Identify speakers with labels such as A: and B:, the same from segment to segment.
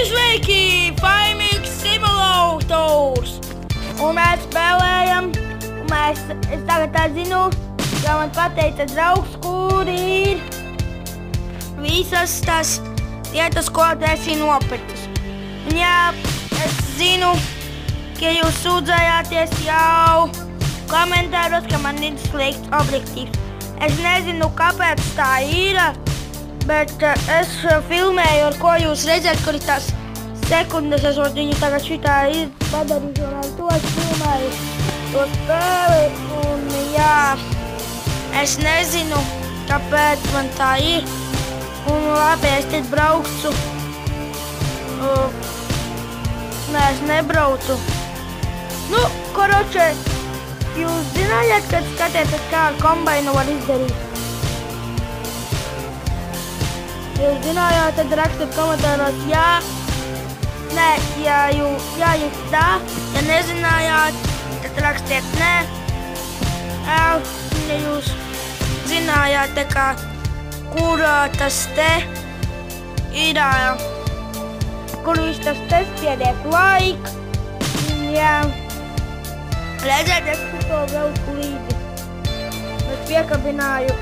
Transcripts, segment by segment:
A: Sveiki! Farming Simulators! Un mēs spēlējam, es tagad zinu, jau man pateica draugs, kur ir visas tas lietas, ko esi nopircis. Un jā, es zinu, ka jūs sūdzējāties jau komentāros, ka man ir slikts objektīvs. Es nezinu, kāpēc tā ir, bet es filmēju, ar ko jūs redzat, kur ir tās sekundes, esot viņu tagad šitā ir padarīšu, un ar to es filmēju to spēli, un jā, es nezinu, kāpēc man tā ir, un labi, es te braukcu, nē, es nebraucu. Nu, koroče, jūs zinājāt, kad skatieties, kā ar kombainu var izdarīt? Jūs zinājāt, tad rakstiet komentāros jā, nē, ja jūs tā, ja nezinājāt, tad rakstiet nē. Ja jūs zinājāt, kur tas te ir, kur viss tas te spiediet like, jā. Redzēt, es to braucu līdzi. Es piekabināju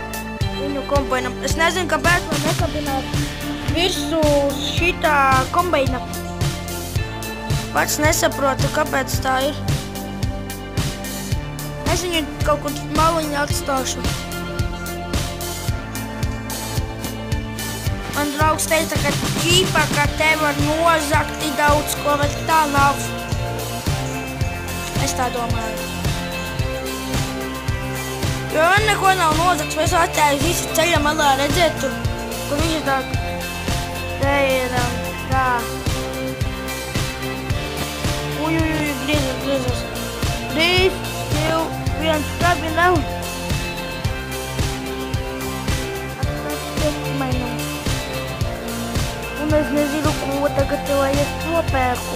A: viņu kombainam. Es nezinu, kāpēc man nekabināju virsū šitā kombaina. Pats nesaprotu, kāpēc tā ir. Es viņu kaut kur maliņu atstāšu. Man draugs teica, ka ķīpa, ka te var nozakti daudz ko, bet tā nav. Es tā domāju. Jo man neko nav nozakts, es atēju visi ceļa malā redzēt tur, kur viņš tā. Te ir tā. Griezos. 3, 2, 1, skabi nav. Un es nezinu, ko tagad lai es nopērku.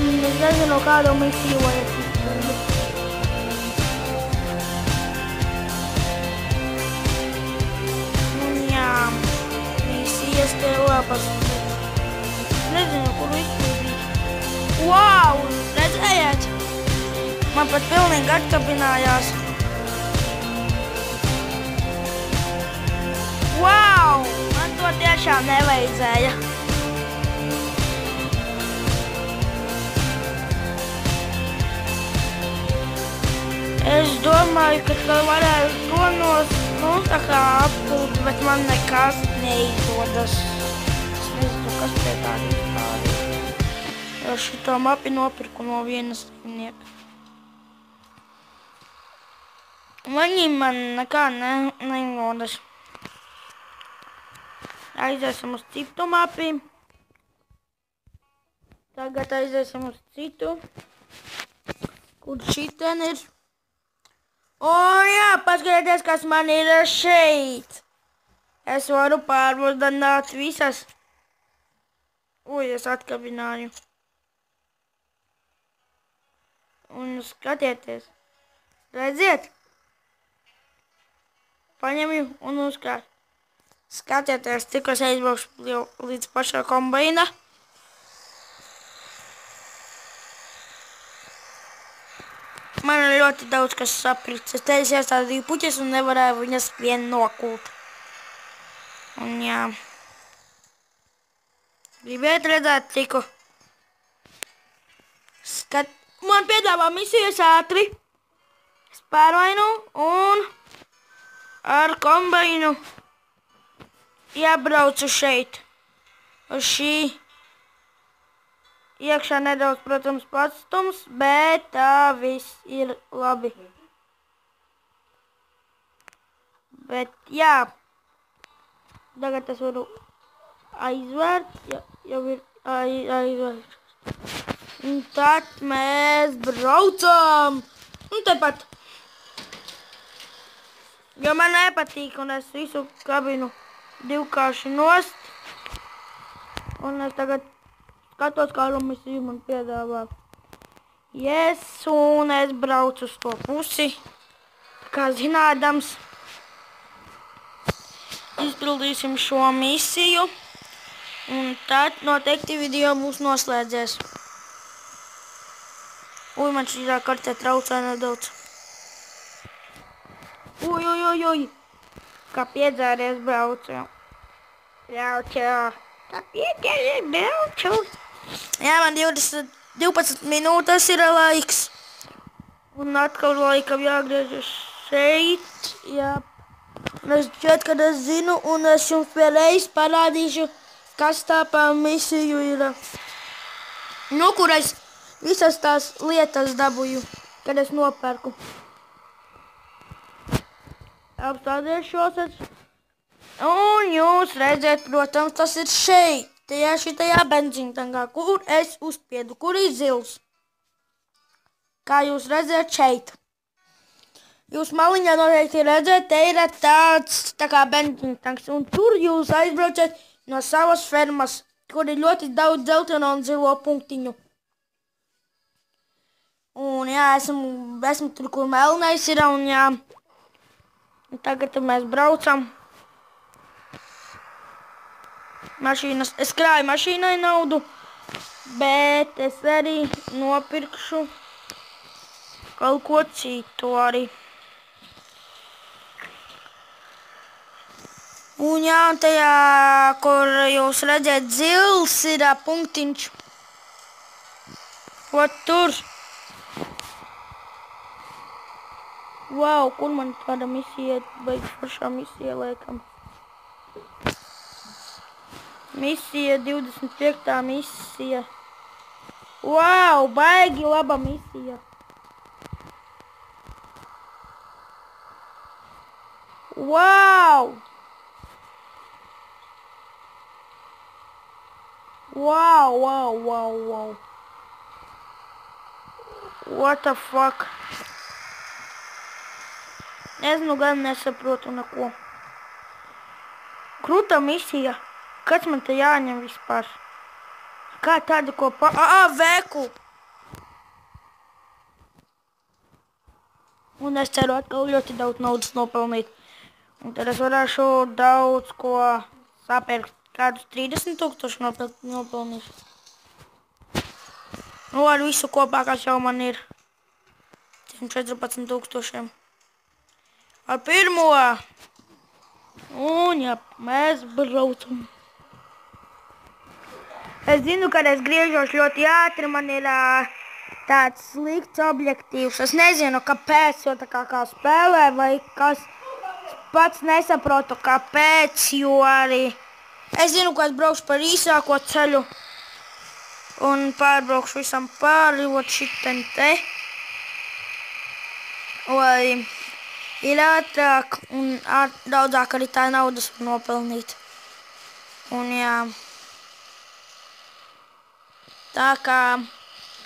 A: Es nezinu, kādu misiju lai es izpildu. Un jā, misijas te labas. Nezinu, kur izpildīt. Wow! Redzējāt? Man pat pilnīgi atkabinājās. Wow! Man to tiešām nevajadzēja. Es domāju, ka varētu to tā kā apkult, bet man nekas neizdodas. Es nezinu, kas pie tāda vispār. Jo šito mapi nopirku no vienas saimnieka. Viņi man nekā neizdodas. Aiziesim uz citu mapi. Tagad aiziesim uz citu. Kur šiten ir? O jā, paskatieties, kas man ir šeit. Es varu pārmudināt visas. Ui, es atkabināju. Un skatieties. Redziet? Paņemju un uzkārt. Skatieties, tikko es aizbraukšu līdz pašā kombaina. Man ir ļoti daudz, kas saprits. Es teicu, iestādīju puķes un nevarēju viņas vien nokult. Un jā. Gribiet redzēt tiku. Man piedāvā misijas ātri. Es pārvainu un ar kombainu iebraucu šeit. Uz šī. Iekšā nedaudz, protams, pastums, bet tā viss ir labi. Bet, jā. Tagad es varu aizvērt. Jau ir aizvērt. Un tad mēs braucam. Un tepat. Jo man nepatīk, un es visu kabinu divkārši nost. Un es tagad skatos, kā misiju man piedāvā. Yes, un es braucu uz to pusi. Kā zinādams, izpildīsim šo misiju. Un tad noteikti video būs noslēdzies. Uj, man šī kartē traucē nedaudz. Uj. Kā piedzēries braucu. Kā piedzēries braucu. Jā, man 12 minūtes ir laiks. Un atkal laikam jāgriežas šeit. Jā. Es šķiet, kad es zinu, un es jums vēlreiz parādīšu, kas tā pa misiju ir. Nu, kur es visas tās lietas dabūju, kad es nopērku. Apstādīšos. Un jūs redzēt, protams, tas ir šeit. Šitajā benzīntankā, kur es uzspiedu, kur ir zils. Kā jūs redzēt šeit. Jūs maliņā noteikti redzēt, te ir tāds tā kā benzīntanks. Un tur jūs aizbraucat no savas fermas, kur ir ļoti daudz dzelteno un zilo punktiņu. Un jā, esmu tur, kur melnais ir, un jā. Un tagad mēs braucam. Es krāju mašīnai naudu, bet es arī nopirkšu kaut ko citu arī. Un jā, tajā, kur jūs redzēt zils, ir punktiņš. Ot tur. Wow, kur man tāda misija, beigas pašā misija liekam. Misija, 25. misija. Wow, baigi laba misija. Wow! Wow. What the fuck? Es nu gan nesaprotu neko. Krūta misija. Kas man te jāņem vispār? Kā tāda, ko veku! Un es ceru atkal ļoti daudz naudas nopelnīt. Un tad es varēšu daudz ko sapērkt. Kādus 30,000 nopelnīšu. Nu, ar visu kopā, kas jau man ir 14,000. Ar pirmo. Un jā, mēs braucam. Es zinu, kad es griežos ļoti ātri, man ir tāds slikts objektīvs. Es nezinu, kāpēc, jo tā kā spēlē vai kas. Pats nesaprotu, kāpēc, jo arī es zinu, ka es braukšu par īsāko ceļu un pārbraukšu visam pāri, ot šiten te. Lai ir ātrāk un daudzāk arī tā naudas var nopelnīt. Un jā. Tā kā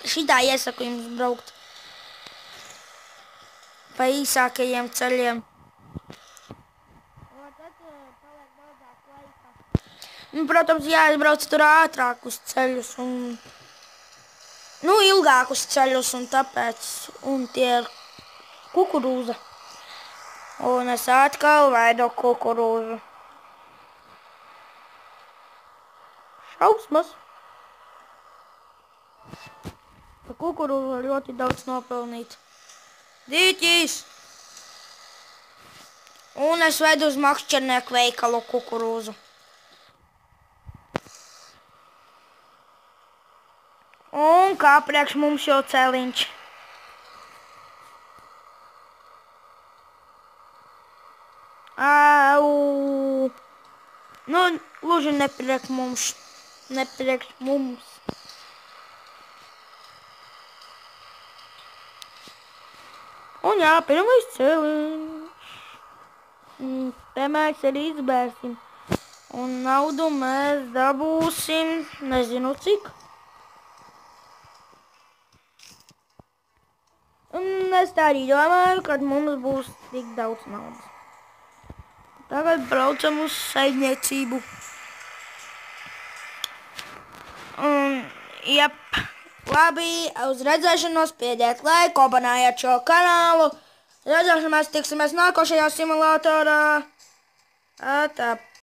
A: šitā iesaku jums braukt pa īsākajiem ceļiem. Protams, jāizbrauc tur ātrākus ceļus un, ilgākus ceļus un tāpēc, un tie ir kukurūza. Un es atkal veido kukurūzu. Šausmas. Pa kukurūzu var ļoti daudz nopelnīt. Dīķis! Un es veidu uz makšķernieku veikalu kukurūzu. Un kā priekš mums jau celiņš. Gluži nepriekš mums. Un jā, pirmais celiņš. Te mēs arī izbērsim. Un naudu mēs dabūsim, nezinu cik. Un es tā arī domāju, kad mums būs tik daudz naudas. Tagad braucam uz saimniecību. Labi, uz redzēšanos, piediet laiku, abonējiet šo kanālu. Redzēšanās tiksimies nākošajā simulatorā. Tā.